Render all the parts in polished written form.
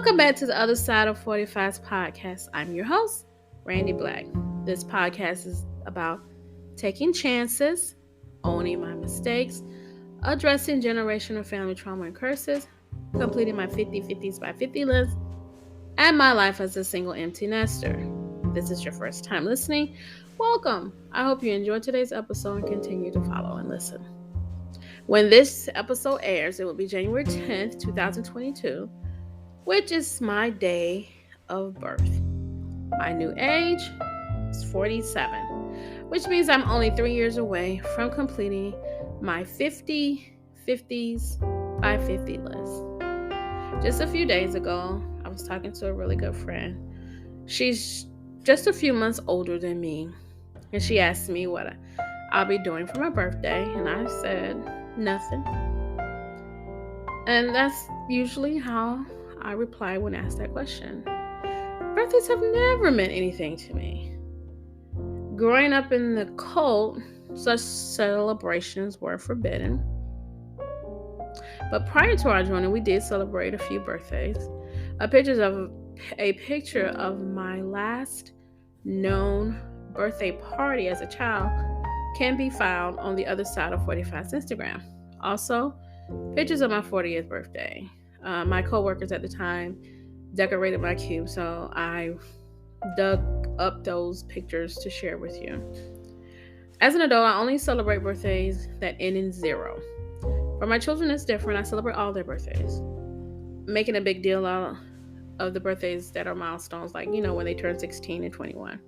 Welcome back to the Other Side of 45's podcast. I'm your host, Randy Black. This podcast is about taking chances, owning my mistakes, addressing generational family trauma and curses, completing my 50/50s by 50 list, and my life as a single empty nester. If this is your first time listening, welcome. I hope you enjoyed today's episode and continue to follow and listen. When this episode airs, it will be January 10th, 2022, which is my day of birth. My new age is 47, which means I'm only 3 years away from completing my 50/50s by 50 list. Just a few days ago, I was talking to a really good friend. She's just a few months older than me, and she asked me what I'll be doing for my birthday, and I said, nothing. And that's usually how I reply when asked that question. Birthdays have never meant anything to me. Growing up in the cult, such celebrations were forbidden. But prior to our joining, we did celebrate a few birthdays. A picture of my last known birthday party as a child can be found on the Other Side of 45's Instagram. Also, pictures of my 40th birthday. My co-workers at the time decorated my cube, so I dug up those pictures to share with you. As an adult, I only celebrate birthdays that end in 0. For my children, it's different. I celebrate all their birthdays, making a big deal out of the birthdays that are milestones, like, when they turn 16 and 21.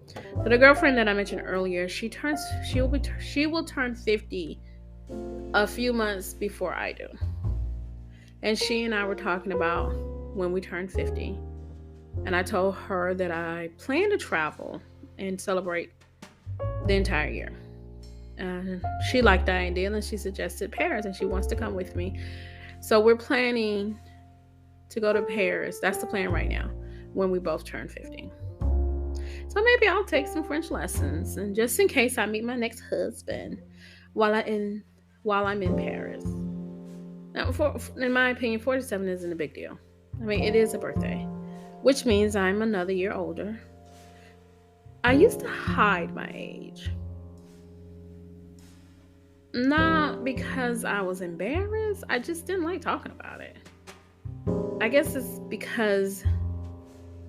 So the girlfriend that I mentioned earlier, she will turn 50 a few months before I do. And she and I were talking about when we turned 50. And I told her that I plan to travel and celebrate the entire year. And she liked the idea and she suggested Paris and she wants to come with me. So we're planning to go to Paris. That's the plan right now when we both turn 50. So maybe I'll take some French lessons, and just in case I meet my next husband while I'm in Paris. Now, in my opinion, 47 isn't a big deal. I mean, it is a birthday, which means I'm another year older. I used to hide my age. Not because I was embarrassed. I just didn't like talking about it. I guess it's because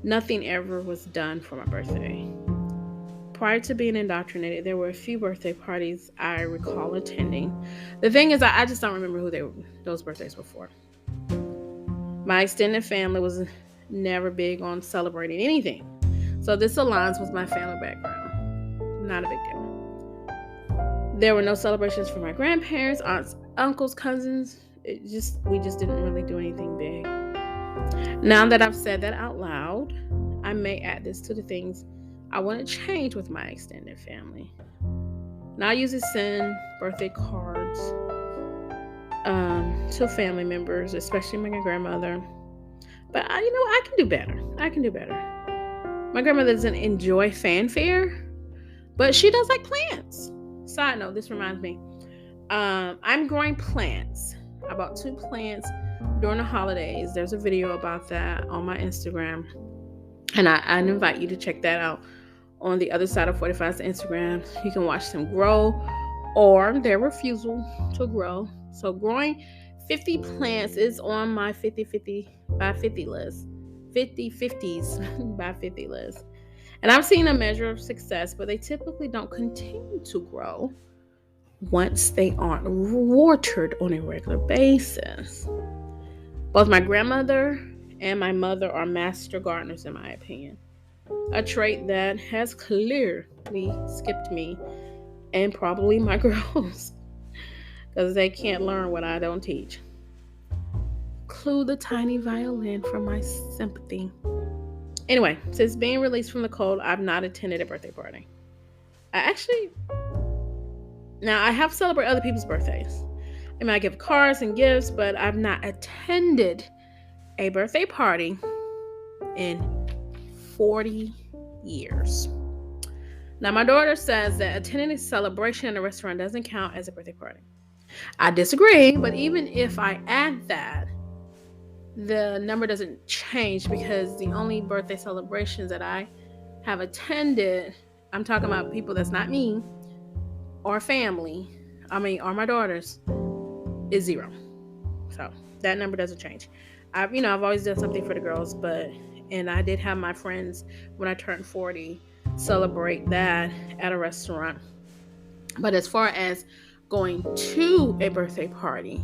nothing ever was done for my birthday. Prior to being indoctrinated, there were a few birthday parties I recall attending. The thing is, I just don't remember who those birthdays were for. My extended family was never big on celebrating anything. So this aligns with my family background. Not a big deal. There were no celebrations for my grandparents, aunts, uncles, cousins. We just didn't really do anything big. Now that I've said that out loud, I may add this to the things I want to change with my extended family. Now I usually send birthday cards to family members, especially my grandmother. But I can do better. My grandmother doesn't enjoy fanfare, but she does like plants. Side note, this reminds me. I'm growing plants. I bought 2 plants during the holidays. There's a video about that on my Instagram. And I invite you to check that out on the Other Side of 45's Instagram. You can watch them grow or their refusal to grow. So growing 50 plants is on my 50/50 by 50 list. 50/50s by 50 list. And I've seen a measure of success, but they typically don't continue to grow once they aren't watered on a regular basis. Both my grandmother and my mother are master gardeners, in my opinion. A trait that has clearly skipped me and probably my girls, because they can't learn what I don't teach. Clue the tiny violin for my sympathy. Anyway, since being released from the cult, I've not attended a birthday party. I have celebrated other people's birthdays. I mean, I give cards and gifts, but I've not attended a birthday party in 40 years. Now, my daughter says that attending a celebration in a restaurant doesn't count as a birthday party. I disagree, but even if I add that, the number doesn't change because the only birthday celebrations that I have attended, I'm talking about people that's not me or family, or my daughters, is 0. So that number doesn't change. I've always done something for the girls, and I did have my friends when I turned 40 celebrate that at a restaurant. But as far as going to a birthday party,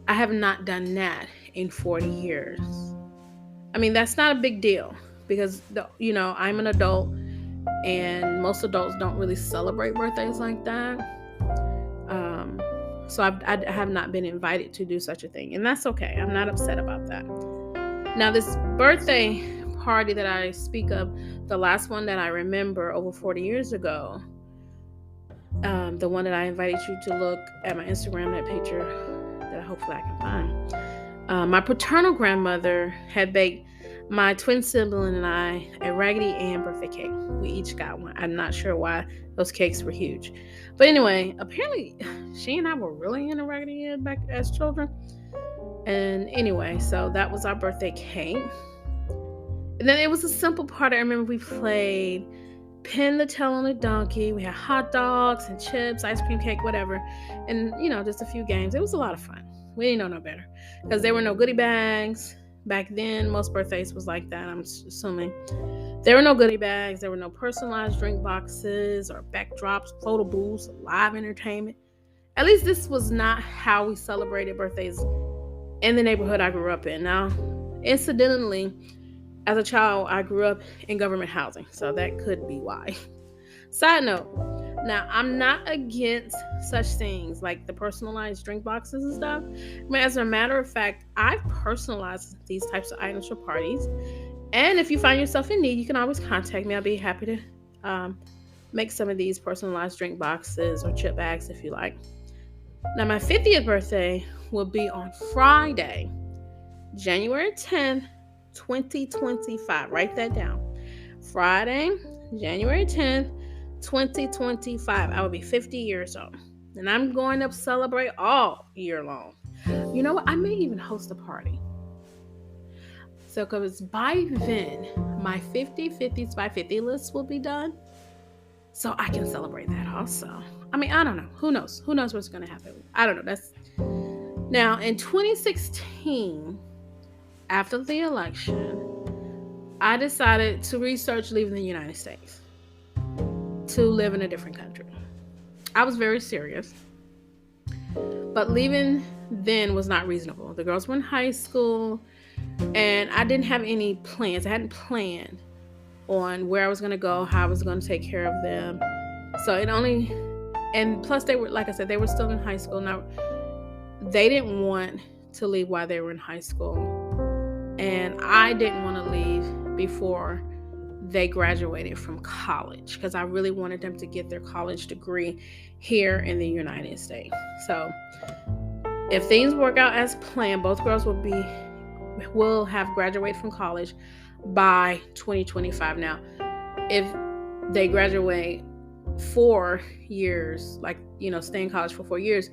I have not done that in 40 years. I mean, that's not a big deal because I'm an adult, and most adults don't really celebrate birthdays like that. So I have not been invited to do such a thing, and that's okay. I'm not upset about that. Now, this birthday party that I speak of, the last one that I remember over 40 years ago, the one that I invited you to look at my Instagram, that picture that hopefully I can find. My paternal grandmother had baked my twin sibling and I a Raggedy Ann birthday cake. We each got one. I'm not sure why those cakes were huge. But anyway, apparently she and I were really into Raggedy Ann back as children. And anyway, so that was our birthday cake. And then it was a simple party. I remember we played Pin the Tail on a Donkey. We had hot dogs and chips, ice cream cake, whatever. And, just a few games. It was a lot of fun. We didn't know no better because there were no goodie bags. Back then, most birthdays was like that, I'm assuming. There were no goodie bags. There were no personalized drink boxes or backdrops, photo booths, live entertainment. At least this was not how we celebrated birthdays in the neighborhood I grew up in. Now, incidentally, as a child, I grew up in government housing, so that could be why. Side note, now I'm not against such things like the personalized drink boxes and stuff. I mean, as a matter of fact, I've personalized these types of items for parties. And if you find yourself in need, you can always contact me. I'll be happy to make some of these personalized drink boxes or chip bags if you like. Now, my 50th birthday will be on Friday, January 10th, 2025. Write that down. Friday, January 10th, 2025. I will be 50 years old. And I'm going to celebrate all year long. You know what? I may even host a party. So, because by then, my 50 by 50 list will be done. So I can celebrate that also. I mean, I don't know. Who knows? Who knows what's going to happen? I don't know. Now, in 2016, after the election, I decided to research leaving the United States to live in a different country. I was very serious. But leaving then was not reasonable. The girls were in high school, and I didn't have any plans. I hadn't planned on where I was going to go, how I was going to take care of them. So and plus they were, like I said, they were still in high school. Now, they didn't want to leave while they were in high school. And I didn't want to leave before they graduated from college because I really wanted them to get their college degree here in the United States. So if things work out as planned, both girls will have graduated from college by 2025. Now, if they graduate 4 years, stay in college for 4 years,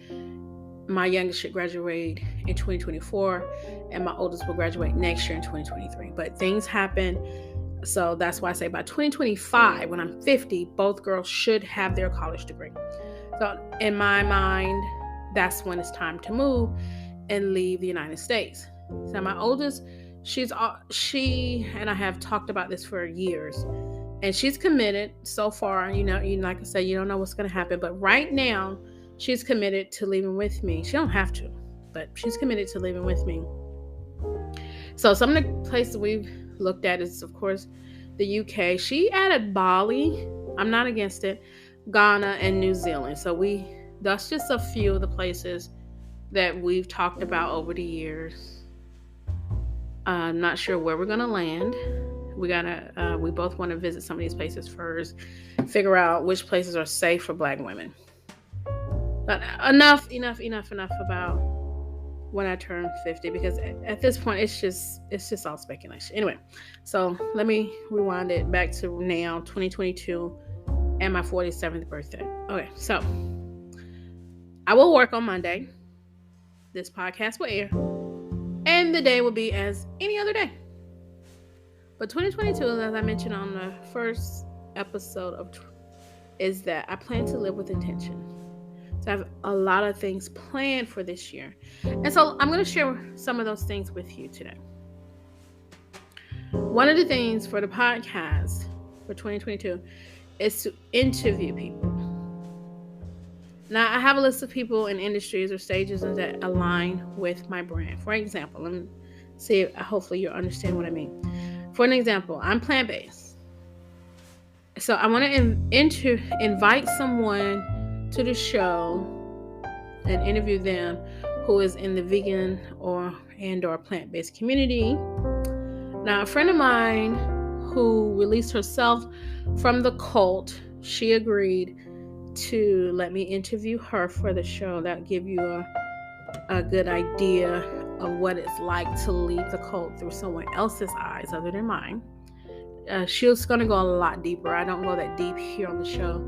my youngest should graduate in 2024, and my oldest will graduate next year in 2023. But things happen, so that's why I say by 2025, when I'm 50, both girls should have their college degree. So in my mind, that's when it's time to move and leave the United States. So my oldest, she and I have talked about this for years, and she's committed so far. Like I said, you don't know what's going to happen, but right now she's committed to leaving with me. She don't have to, but she's committed to leaving with me. So some of the places we've looked at is, of course, the UK. She added Bali. I'm not against it. Ghana and New Zealand. So that's just a few of the places that we've talked about over the years. I'm not sure where we're going to land. We both want to visit some of these places first, figure out which places are safe for Black women. But enough about when I turn 50, because at this point it's just all speculation. Anyway, so let me rewind it back to now, 2022, and my 47th birthday. Okay, so I will work on Monday. This podcast will air. And the day will be as any other day. But 2022, as I mentioned on the first episode is that I plan to live with intention. So I have a lot of things planned for this year. And so I'm going to share some of those things with you today. One of the things for the podcast for 2022 is to interview people. Now, I have a list of people in industries or stages that align with my brand. For example, let me see, hopefully you understand what I mean. For an example, I'm plant-based. So I want to invite someone to the show and interview them who is in the vegan or plant-based community. Now, a friend of mine who released herself from the cult, she agreed to let me interview her for the show. That'll give you a good idea of what it's like to leave the cult through someone else's eyes other than mine. She was going to go a lot deeper. I don't go that deep here on the show,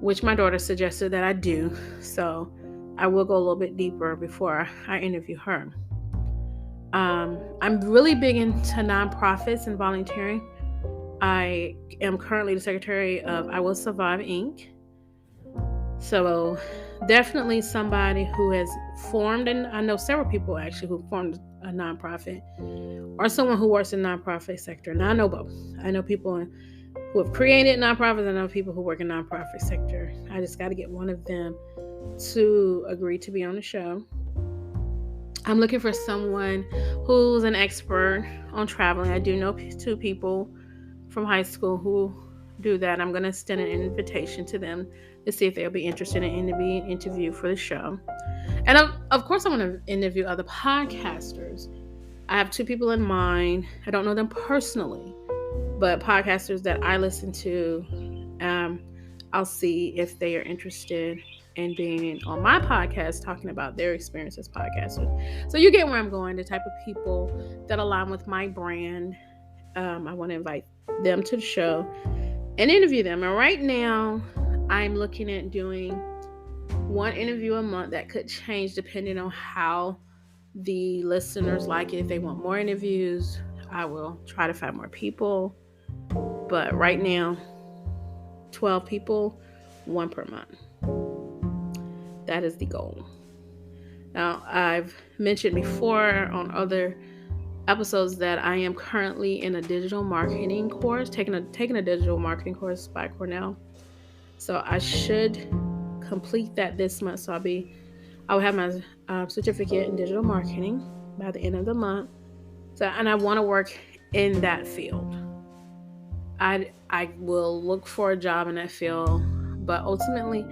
which my daughter suggested that I do. So I will go a little bit deeper before I interview her. I'm really big into nonprofits and volunteering. I am currently the secretary of I Will Survive, Inc. So definitely somebody who has formed, and I know several people actually who formed a nonprofit, or someone who works in the nonprofit sector. Now I know both. I know people who have created nonprofits. I know people who work in the nonprofit sector. I just got to get one of them to agree to be on the show. I'm looking for someone who's an expert on traveling. I do know 2 people from high school who do that. I'm going to extend an invitation to them to see if they'll be interested in being interviewed for the show. And of course, I want to interview other podcasters. I have 2 people in mind. I don't know them personally, but podcasters that I listen to, I'll see if they are interested in being on my podcast, talking about their experience as podcasters. So you get where I'm going, the type of people that align with my brand. I want to invite them to the show and interview them. And right now, I'm looking at doing 1 interview a month. That could change depending on how the listeners like it. If they want more interviews, I will try to find more people. But right now, 12 people, 1 per month. That is the goal. Now, I've mentioned before on other episodes that I am currently in a digital marketing course, taking a digital marketing course by Cornell. So I should complete that this month. So I will have my certificate in digital marketing by the end of the month. And I want to work in that field. I will look for a job in that field, but ultimately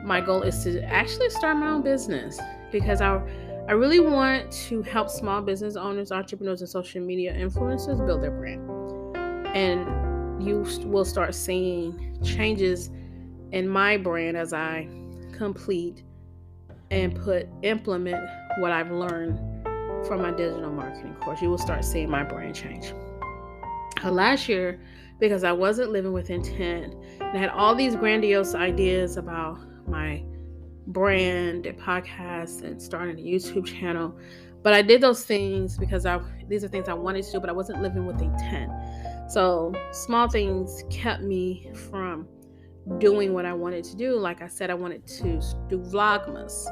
my goal is to actually start my own business, because I really want to help small business owners, entrepreneurs, and social media influencers build their brand. And you will start seeing changes in my brand as I complete and implement what I've learned from my digital marketing course. You will start seeing my brand change. Last year, because I wasn't living with intent, and I had all these grandiose ideas about my brand and podcast and starting a YouTube channel, but I did those things because these are things I wanted to do, but I wasn't living with intent. So small things kept me from doing what I wanted to do. Like I said, I wanted to do Vlogmas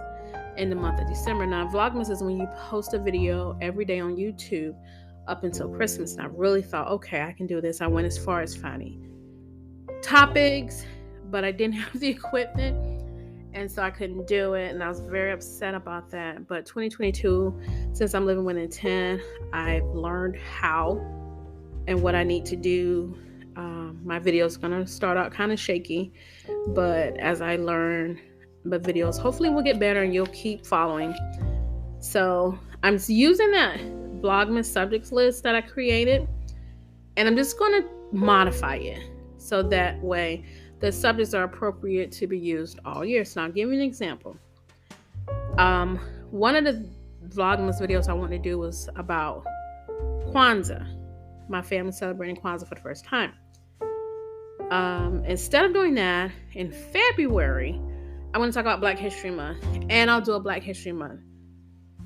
in the month of December. Now, Vlogmas is when you post a video every day on YouTube up until Christmas. And I really thought, okay, I can do this. I went as far as finding topics, but I didn't have the equipment, and so I couldn't do it. And I was very upset about that. But 2022, since I'm living with intent, I've learned how and what I need to do. My video is going to start out kind of shaky, but as I learn, the videos hopefully will get better and you'll keep following. So I'm using that Vlogmas subjects list that I created, and I'm just going to modify it so that way the subjects are appropriate to be used all year. So I'll give you an example. One of the Vlogmas videos I want to do was about Kwanzaa, my family celebrating Kwanzaa for the first time. Instead of doing that, in February, I want to talk about Black History Month, and I'll do a Black History Month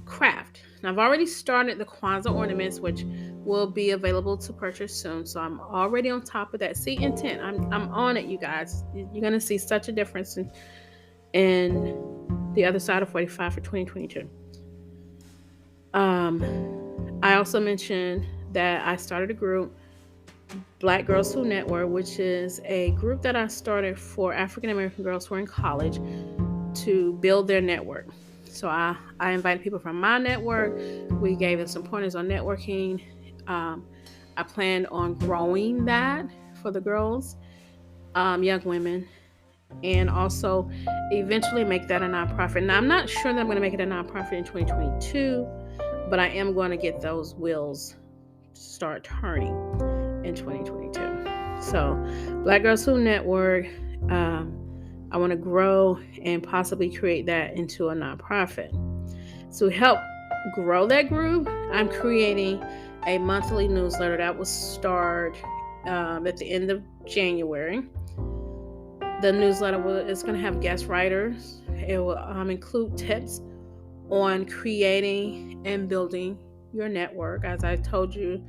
craft. Now, I've already started the Kwanzaa ornaments, which will be available to purchase soon. So I'm already on top of that. See, intent. I'm on it, you guys. You're gonna see such a difference in the other side of 45 for 2022. I also mentioned that I started a group, Black Girls Who Network, which is a group that I started for African American girls who are in college to build their network. So I invited people from my network. We gave them some pointers on networking. I planned on growing that for the girls, young women, and also eventually make that a nonprofit. Now, I'm not sure that I'm going to make it a nonprofit in 2022, but I am going to get those wheels start turning in 2022. So, Black Girls Who Network, I want to grow and possibly create that into a nonprofit. To help grow that group, I'm creating a monthly newsletter that will start at the end of January. The newsletter is going to have guest writers. It will include tips on creating and building your network. As I told you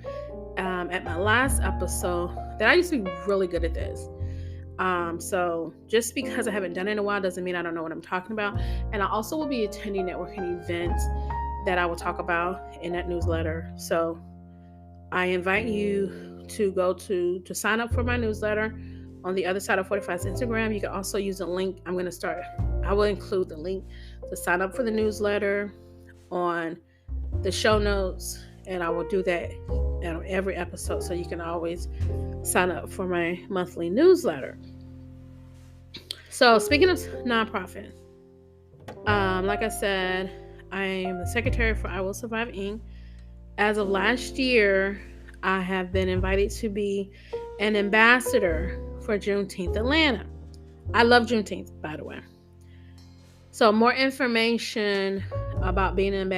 at my last episode, that I used to be really good at this. So just because I haven't done it in a while doesn't mean I don't know what I'm talking about. And I also will be attending networking events that I will talk about in that newsletter. So I invite you to go to sign up for my newsletter on the other side of 45's Instagram. You can also use a link. I will include the link to sign up for the newsletter on the show notes, and I will do that on every episode, so you can always sign up for my monthly newsletter. So speaking of nonprofit, like I said, I am the secretary for I Will Survive Inc. As of last year, I have been invited to be an ambassador for Juneteenth Atlanta. I love Juneteenth, by the way. So more information about being an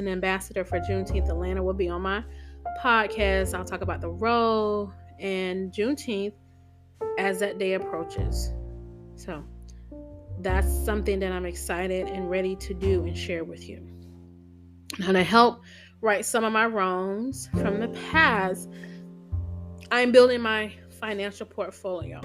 ambassador for Juneteenth Atlanta will be on my podcast. I'll talk about the role and Juneteenth as that day approaches. So that's something that I'm excited and ready to do and share with you. And to help right some of my wrongs from the past, I'm building my financial portfolio.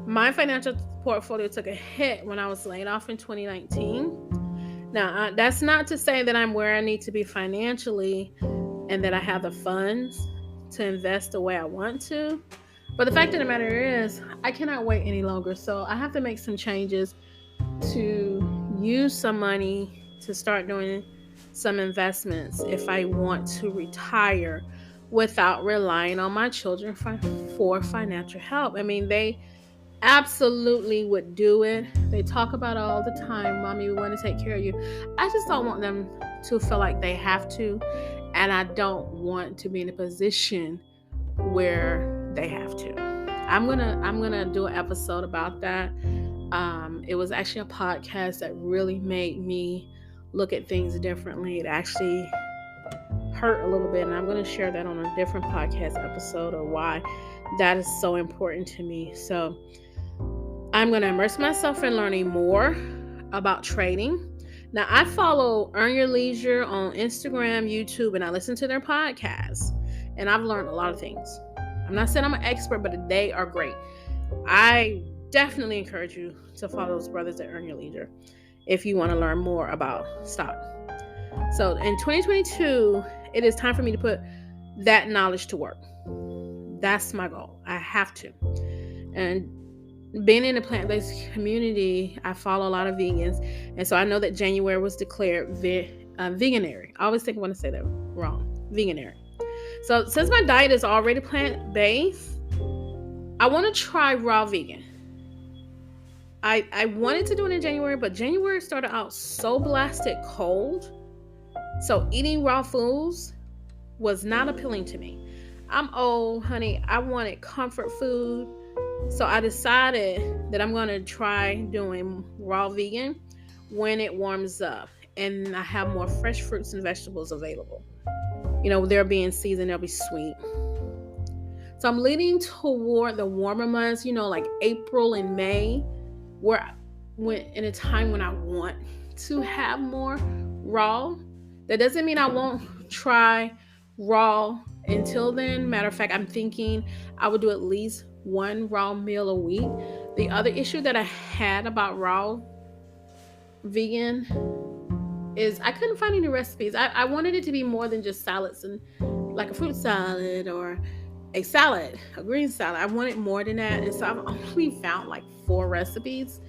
My financial portfolio took a hit when I was laid off in 2019. Now, that's not to say that I'm where I need to be financially and that I have the funds to invest the way I want to. But the fact of the matter is, I cannot wait any longer. So I have to make some changes to use some money to start doing some investments if I want to retire without relying on my children for financial help. I mean, they absolutely would do it. They talk about it all the time. Mommy, we want to take care of you. I just don't want them to feel like they have to. And I don't want to be in a position where they have to. I'm gonna do an episode about that. It was actually a podcast that really made me look at things differently. It actually hurt a little bit, and I'm going to share that on a different podcast episode of why that is so important to me. So I'm going to immerse myself in learning more about trading. Now, I follow Earn Your Leisure on Instagram, YouTube, and I listen to their podcasts, and I've learned a lot of things. I'm not saying I'm an expert, but they are great. I definitely encourage you to follow those brothers at Earn Your Leisure if you want to learn more about stock. So in 2022, it is time for me to put that knowledge to work. That's my goal. I have to. And being in the plant-based community, I follow a lot of vegans. And so I know that January was declared veganary. I always think I want to say that wrong. Veganary. So since my diet is already plant-based, I want to try raw vegan. I wanted to do it in January, but January started out so blasted cold. So eating raw foods was not appealing to me. I'm old, honey. I wanted comfort food. So I decided that I'm going to try doing raw vegan when it warms up and I have more fresh fruits and vegetables available. You know, they're being seasoned, they'll be sweet. So I'm leaning toward the warmer months, you know, like April and May, where in a time when I want to have more raw. That doesn't mean I won't try raw until then. Matter of fact, I'm thinking I would do at least one raw meal a week. The other issue that I had about raw vegan is I couldn't find any recipes. I wanted it to be more than just salads and like a fruit salad or a salad, a green salad. I wanted more than that. And so I've only found like 4 recipes.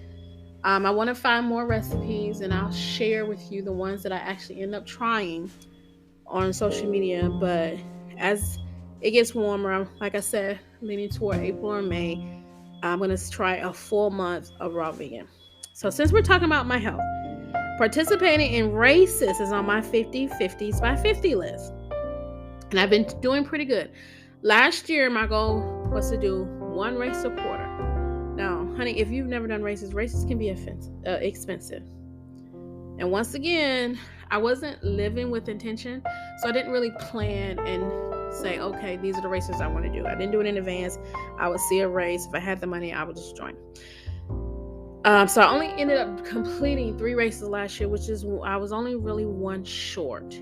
I want to find more recipes and I'll share with you the ones that I actually end up trying on social media. But as it gets warmer, like I said, leaning toward April or May, I'm going to try a full month of raw vegan. So since we're talking about my health, participating in races is on my 50/50s by 50 list. And I've been doing pretty good. Last year, my goal was to do 1 race a quarter. Now, honey, if you've never done races can be expensive. And once again, I wasn't living with intention. So I didn't really plan and say, okay, these are the races I want to do. I didn't do it in advance. I would see a race. If I had the money, I would just join. So I only ended up completing 3 races last year, which is I was only really 1 short.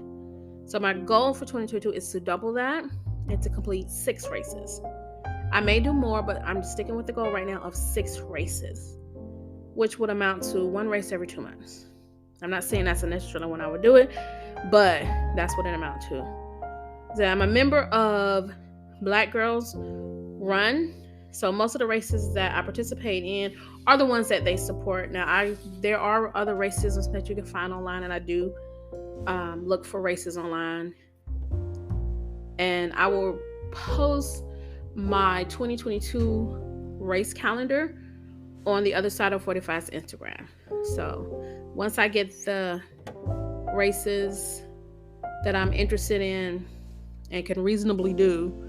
So my goal for 2022 is to double that and to complete 6 races. I may do more, but I'm sticking with the goal right now of 6 races, which would amount to 1 race every 2 months. I'm not saying that's necessarily when I would do it, but that's what it amounts to. So I'm a member of Black Girls Run. So most of the races that I participate in are the ones that they support. Now, there are other races that you can find online, and I do look for races online. And I will post my 2022 race calendar on the Other Side of 45's Instagram. So once I get the races that I'm interested in and can reasonably do,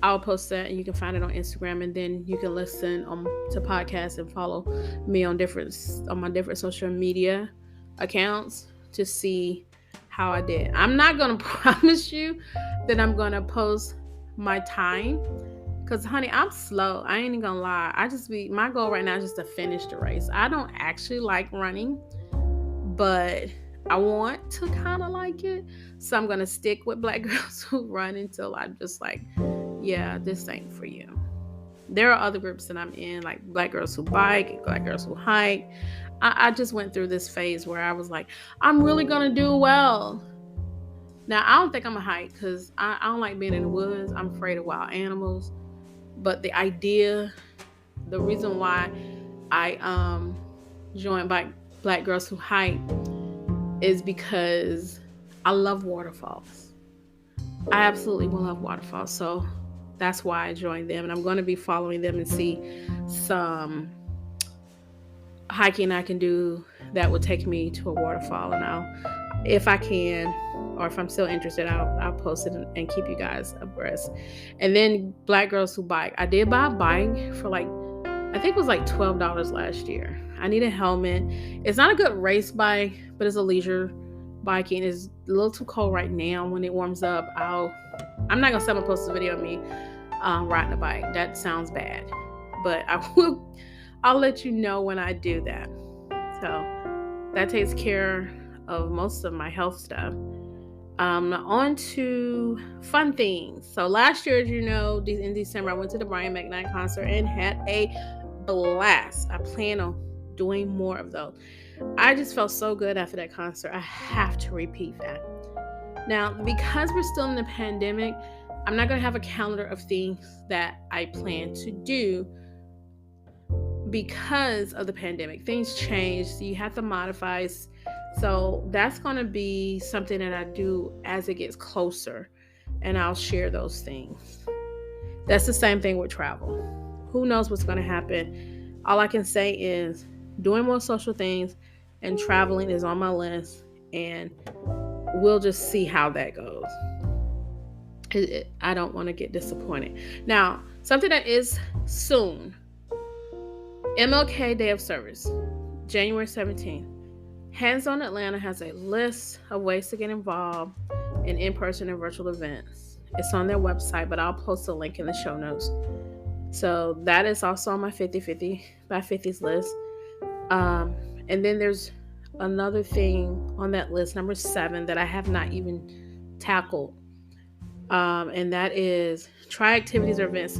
I'll post that and you can find it on Instagram, and then you can listen to podcasts and follow me on my different social media accounts to see how I did. I'm not going to promise you that I'm going to post my time because, honey, I'm slow. I ain't even going to lie. My goal right now is just to finish the race. I don't actually like running, but I want to kind of like it. So I'm going to stick with Black Girls Who Run until I'm just like, yeah, this ain't for you. There are other groups that I'm in, like Black Girls Who Bike, Black Girls Who Hike. I just went through this phase where I was like, I'm really going to do well. Now, I don't think I'm a hike because I don't like being in the woods. I'm afraid of wild animals. But the reason why I joined Black Girls Who Hike is because I love waterfalls. I absolutely love waterfalls. So that's why I joined them. And I'm going to be following them and see some hiking I can do that would take me to a waterfall. And if I can, or if I'm still interested, I'll post it and keep you guys abreast. And then Black Girls Who Bike. I did buy a bike for I think it was like $12 last year. I need a helmet. It's not a good race bike, but it's a leisure biking. It's a little too cold right now. When it warms up, I'm not gonna post a video of me riding a bike. That sounds bad, but I'll let you know when I do that. So that takes care of most of my health stuff. On to fun things. So last year, as you know, in December, I went to the Brian McKnight concert and had a blast. I plan on doing more of those. I just felt so good after that concert. I have to repeat that. Now, because we're still in the pandemic, I'm not going to have a calendar of things that I plan to do because of the pandemic. Things change, so you have to modify. So that's going to be something that I do as it gets closer, and I'll share those things. That's the same thing with travel. Who knows what's going to happen? All I can say is doing more social things and traveling is on my list, and we'll just see how that goes. I don't want to get disappointed. Now, something that is soon, MLK Day of Service, January 17th. Hands On Atlanta has a list of ways to get involved in-person and virtual events. It's on their website, but I'll post a link in the show notes. So that is also on my 50/50 by 50s list. And then there's another thing on that list, number 7, that I have not even tackled. And that is try activities or events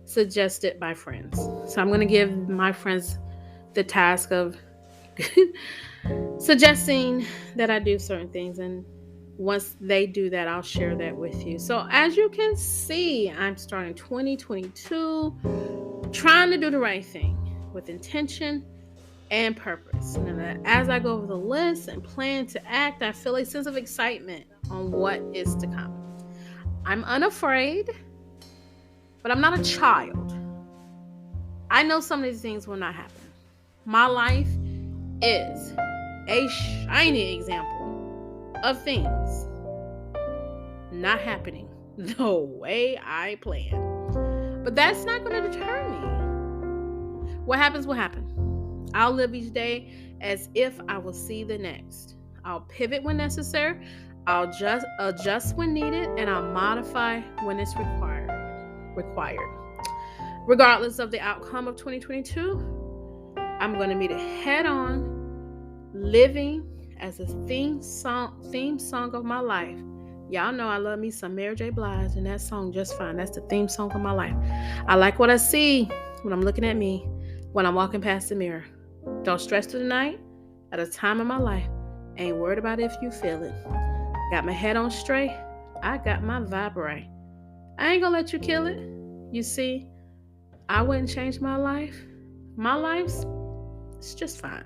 suggested by friends. So I'm going to give my friends the task of suggesting that I do certain things, and once they do that, I'll share that with you. So as you can see, I'm starting 2022 trying to do the right thing with intention and purpose. And as I go over the list and plan to act, I feel a sense of excitement on what is to come. I'm unafraid, but I'm not a child. I know some of these things will not happen. My life is a shiny example of things not happening the way I planned. But that's not going to deter me. What happens will happen. I'll live each day as if I will see the next. I'll pivot when necessary. I'll just adjust when needed, and I'll modify when it's required. Regardless of the outcome of 2022, I'm going to meet it head on, living as a theme song of my life. Y'all know I love me some Mary J. Blige, and that song just fine. That's the theme song of my life. I like what I see when I'm looking at me, when I'm walking past the mirror. Don't stress through the night. At a time in my life, ain't worried about if you feel it. Got my head on straight. I got my vibe right. I ain't gonna let you kill it. You see, I wouldn't change my life. My life's it's just fine.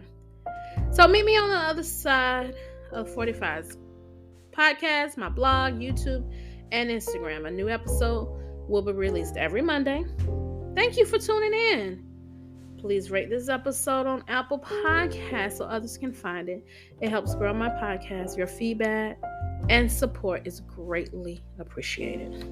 So meet me on the other side of 45's podcast, my blog, YouTube, and Instagram. A new episode will be released every Monday. Thank you for tuning in. Please rate this episode on Apple Podcasts so others can find it. It helps grow my podcast. Your feedback and support is greatly appreciated.